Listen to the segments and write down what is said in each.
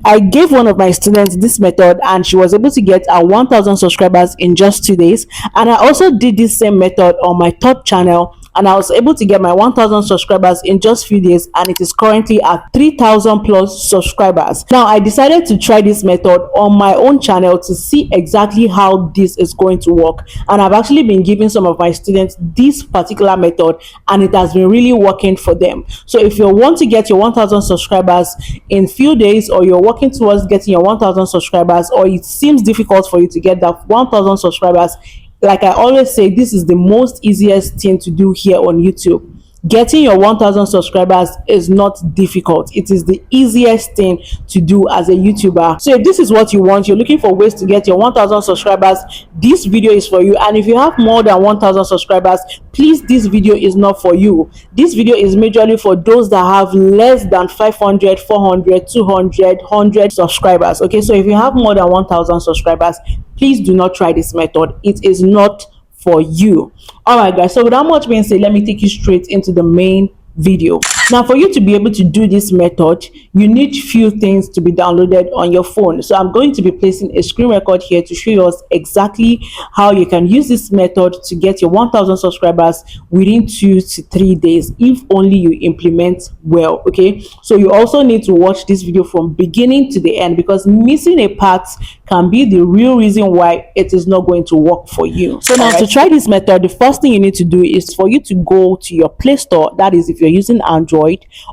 I gave one of my students this method and she was able to get 1,000 subscribers in just 2 days. And I also did this same method on my third channel and I was able to get my 1,000 subscribers in just few days, and it is currently at 3,000 plus subscribers. Now I decided to try this method on my own channel to see exactly how this is going to work, and I've actually been giving some of my students this particular method and it has been really working for them. So if you want to get your 1,000 subscribers in few days, or you're working towards getting your 1,000 subscribers, or it seems difficult for you to get that 1,000 subscribers, like I always say, this is the most easiest thing to do here on YouTube. Getting your 1,000 subscribers is not difficult. It is the easiest thing to do as a YouTuber. So if this is what you want, you're looking for ways to get your 1,000 subscribers, this video is for you. And if you have more than 1,000 subscribers, please, this video is not for you. This video is majorly for those that have less than 500, 400, 200, 100 subscribers. Okay, so if you have more than 1,000 subscribers, please do not try this method. It is not for you. All right guys, so without much being said, let me take you straight into the main video. Now for you to be able to do this method, you need few things to be downloaded on your phone. So I'm going to be placing a screen record here to show you exactly how you can use this method to get your 1,000 subscribers within 2 to 3 days, if only you implement well. Okay, so you also need to watch this video from beginning to the end, because missing a part can be the real reason why it is not going to work for you. So now to try this method, the first thing you need to do is for you to go to your Play Store, that is if you're using Android,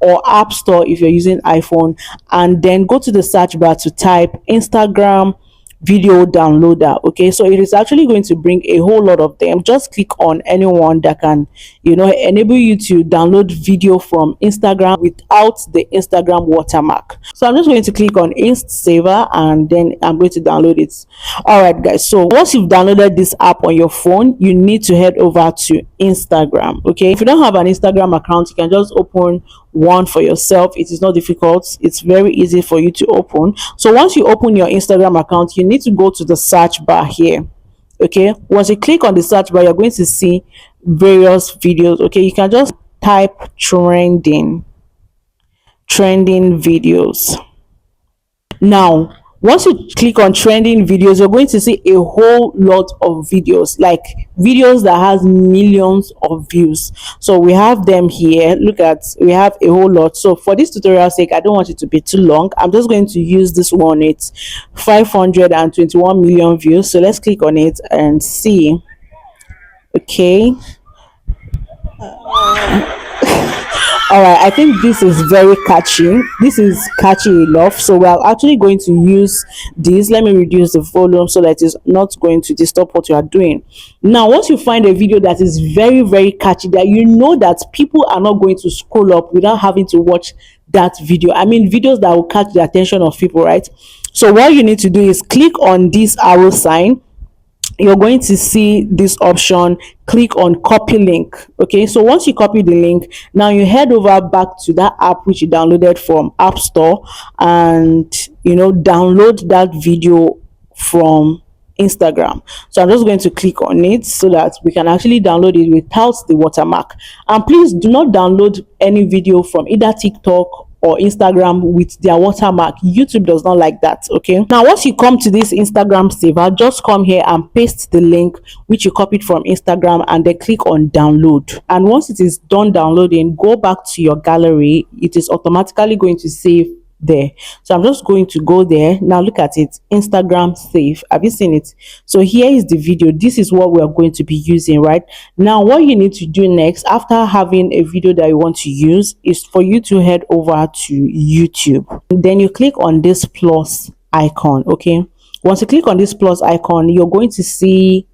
or App Store if you're using iPhone, and then go to the search bar to type Instagram video downloader. Okay, so it is actually going to bring a whole lot of them. Just click on anyone that can enable you to download video from Instagram without the Instagram watermark. So I'm just going to click on Inst Saver and then I'm going to download it. All right guys, so once you've downloaded this app on your phone, you need to head over to Instagram. Okay, if you don't have an Instagram account, you can just open one for yourself. It is not difficult, it's very easy for you to open. So once you open your Instagram account, you need to go to the search bar here. Okay, once you click on the search bar, you're going to see various videos. Okay, you can just type trending videos. Now once you click on trending videos, you're going to see a whole lot of videos, like videos that has millions of views. So we have them here. Look at, we have a whole lot. So for this tutorial sake, I don't want it to be too long. I'm just going to use this one. It's 521 million views. So let's click on it and see. Okay. All right, I think this is very catchy. This is catchy enough, so we're actually going to use this. Let me reduce the volume so that it's not going to disturb what you are doing. Now once you find a video that is very catchy, that you know that people are not going to scroll up without having to watch that video, I mean videos that will catch the attention of people, right? So what you need to do is click on this arrow sign. You're going to see this option, click on copy link. Okay, so once you copy the link, now you head over back to that app which you downloaded from App Store, and download that video from Instagram. So I'm just going to click on it so that we can actually download it without the watermark. And please do not download any video from either TikTok or Instagram with their watermark. YouTube does not like that. Okay, now once you come to this Instagram saver, just come here and paste the link which you copied from Instagram and then click on download. And once it is done downloading, go back to your gallery. It is automatically going to save there. So I'm just going to go there. Now look at it, Instagram save. Have you seen it? So here is the video. This is what we are going to be using right now. What you need to do next, after having a video that you want to use, is for you to head over to YouTube. Then you click on this plus icon. Okay, once you click on this plus icon, you're going to see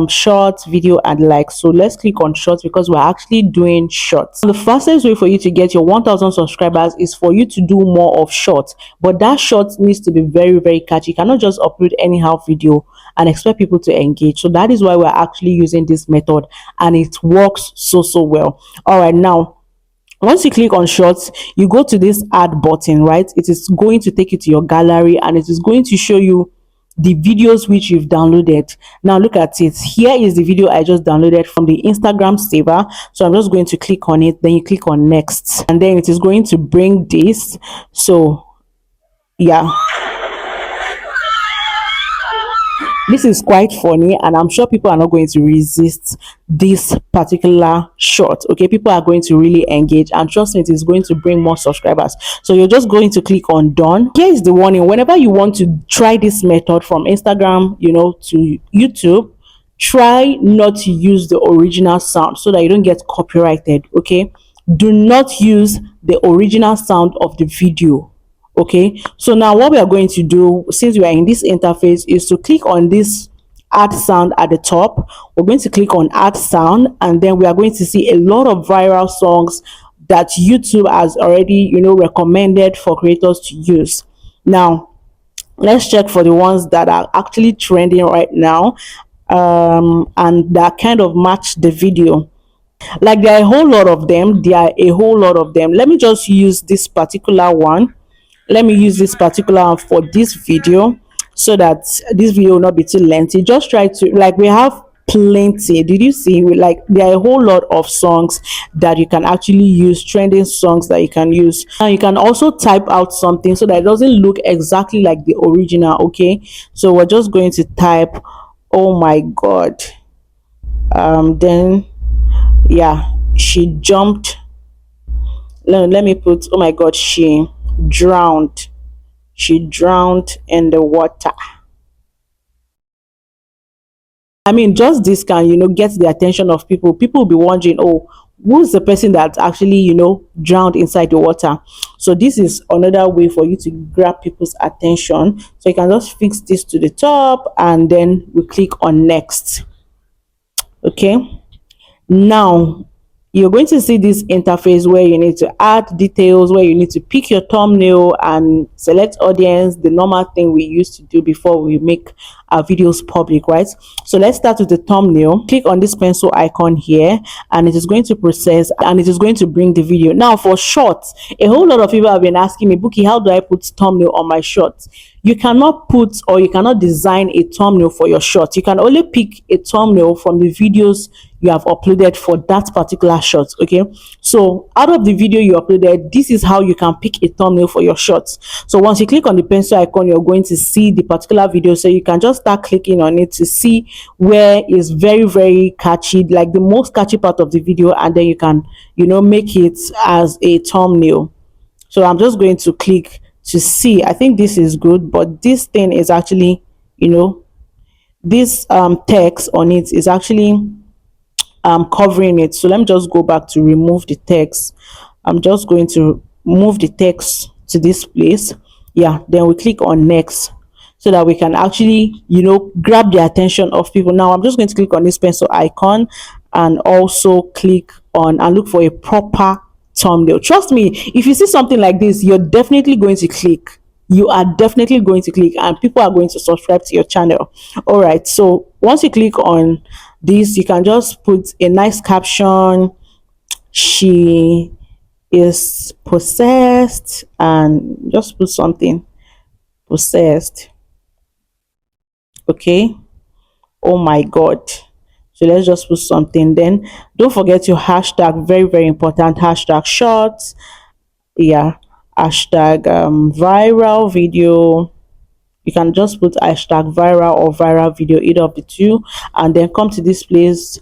short video and like. So let's click on shorts because we're actually doing shorts. The fastest way for you to get your 1,000 subscribers is for you to do more of shorts, but that short needs to be very catchy. You cannot just upload anyhow video and expect people to engage. So that is why we're actually using this method, and it works so well. All right, now once you click on shorts, you go to this add button, right? It is going to take you to your gallery and it is going to show you the videos which you've downloaded. Now look at it. Here is the video I just downloaded from the Instagram saver. So I'm just going to click on it. Then you click on next, and then it is going to bring this. So Yeah, this is quite funny, and I'm sure people are not going to resist this particular shot. Okay, people are going to really engage, and trust me, it is going to bring more subscribers. So you're just going to click on done. Here is the warning: whenever you want to try this method from Instagram, to YouTube, try not to use the original sound so that you don't get copyrighted. Okay, do not use the original sound of the video. Okay, so now what we are going to do, since we are in this interface, is to click on this add sound at the top. We're going to click on add sound, and then we are going to see a lot of viral songs that YouTube has already recommended for creators to use. Now let's check for the ones that are actually trending right now, and that kind of match the video. Like, there are a whole lot of them. Let me just use this particular one. Let me use this particular one for this video, so that this video will not be too lengthy. Just try to, like, we have plenty. Did you see? Like, there are a whole lot of songs that you can actually use, trending songs that you can use. Now you can also type out something so that it doesn't look exactly like the original. Okay, so we're just going to type, oh my god, then yeah, she jumped. Let me put, oh my god, drowned she drowned in the water. I mean, just this can get the attention of people. People will be wondering, oh, who's the person that actually drowned inside the water? So this is another way for you to grab people's attention. So you can just fix this to the top, and then we click on next. Okay, now you're going to see this interface where you need to add details, where you need to pick your thumbnail and select audience, the normal thing we used to do before we make our videos public, right? So let's start with the thumbnail. Click on this pencil icon here, and it is going to process, and it is going to bring the video. Now for shorts, a whole lot of people have been asking me, Bookie, how do I put thumbnail on my shorts? You cannot put, or you cannot design a thumbnail for your short. You can only pick a thumbnail from the videos you have uploaded for that particular shot. Okay, so out of the video you uploaded, this is how you can pick a thumbnail for your shots. So once you click on the pencil icon, you're going to see the particular video, so you can just start clicking on it to see where is very, very catchy, like the most catchy part of the video, and then you can make it as a thumbnail. So I'm just going to click to see. I think this is good, but this thing is actually this text on it is actually covering it. So let me just go back to remove the text. I'm just going to move the text to this place. Yeah, then we click on next, so that we can actually grab the attention of people. Now I'm just going to click on this pencil icon, and also click on and look for a proper thumbnail. Trust me, if you see something like this, you're definitely going to click. You are definitely going to click, and people are going to subscribe to your channel. All right, so once you click on this, you can just put a nice caption. She is possessed, and just put something, possessed. Okay, oh my god. So let's just put something. Then don't forget your hashtag, very, very important. Hashtag shorts, yeah, hashtag viral video. You can just put hashtag viral or viral video, either of the two, and then come to this place,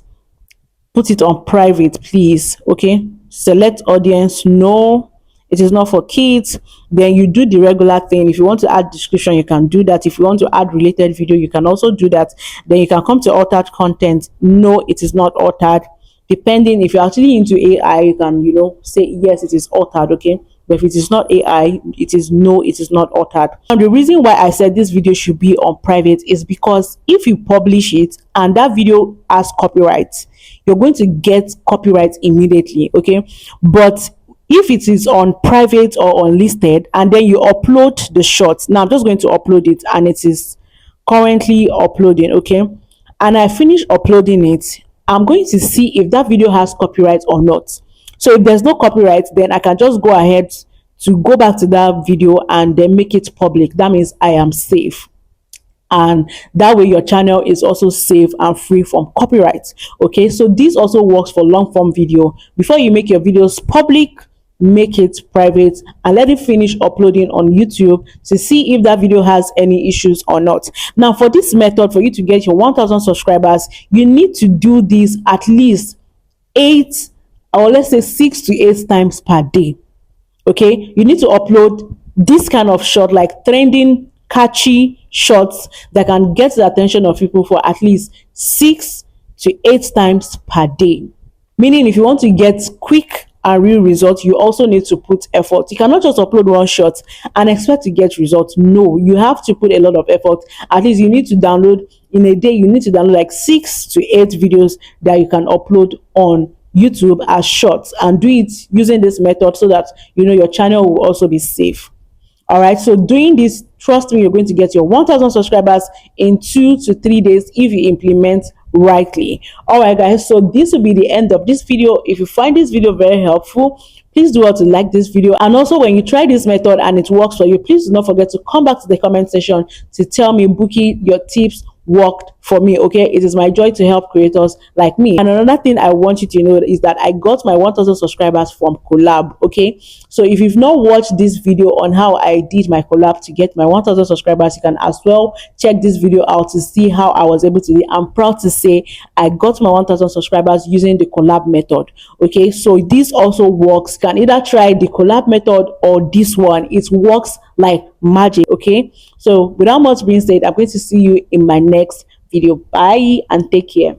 put it on private, please. Okay, select audience, no, it is not for kids. Then you do the regular thing. If you want to add description, you can do that. If you want to add related video, you can also do that. Then you can come to altered content, no, it is not altered. Depending, if you're actually into AI, you can say yes, it is altered. Okay, but if it is not AI, it is no, it is not altered. And the reason why I said this video should be on private is because if you publish it and that video has copyright, you're going to get copyright immediately. Okay, but if it is on private or unlisted, and then you upload the shot, now I'm just going to upload it, and it is currently uploading. Okay, and I finish uploading it, I'm going to see if that video has copyright or not. So if there's no copyright, then I can just go ahead to go back to that video and then make it public. That means I am safe, and that way your channel is also safe and free from copyright. Okay, so this also works for long form video. Before you make your videos public, make it private and let it finish uploading on YouTube to see if that video has any issues or not. Now, for this method, for you to get your 1000 subscribers, you need to do this at least 8, or let's say 6 to 8 times per day. Okay, you need to upload this kind of short, like trending catchy shots that can get the attention of people for at least 6 to 8 times per day. Meaning, if you want to get quick and real results, you also need to put effort. You cannot just upload one shot and expect to get results. No, you have to put a lot of effort. At least you need to download, in a day you need to download like 6 to 8 videos that you can upload on YouTube as shorts, and do it using this method so that your channel will also be safe. All right, so doing this, trust me, you're going to get your 1000 subscribers in 2 to 3 days if you implement rightly. All right, guys, so this will be the end of this video. If you find this video very helpful, please do to like this video. And also, when you try this method and it works for you, please do not forget to come back to the comment section to tell me, Bookie, your tips worked for me. Okay, it is my joy to help creators like me. And another thing I want you to know is that I got my 1000 subscribers from collab. Okay, so if you've not watched this video on how I did my collab to get my 1000 subscribers, you can as well check this video out to see how I was able to do. I'm proud to say I got my 1000 subscribers using the collab method. Okay, so this also works. You can either try the collab method or this one. It works like magic. Okay, so without much being said, I'm going to see you in my next video. Bye and take care.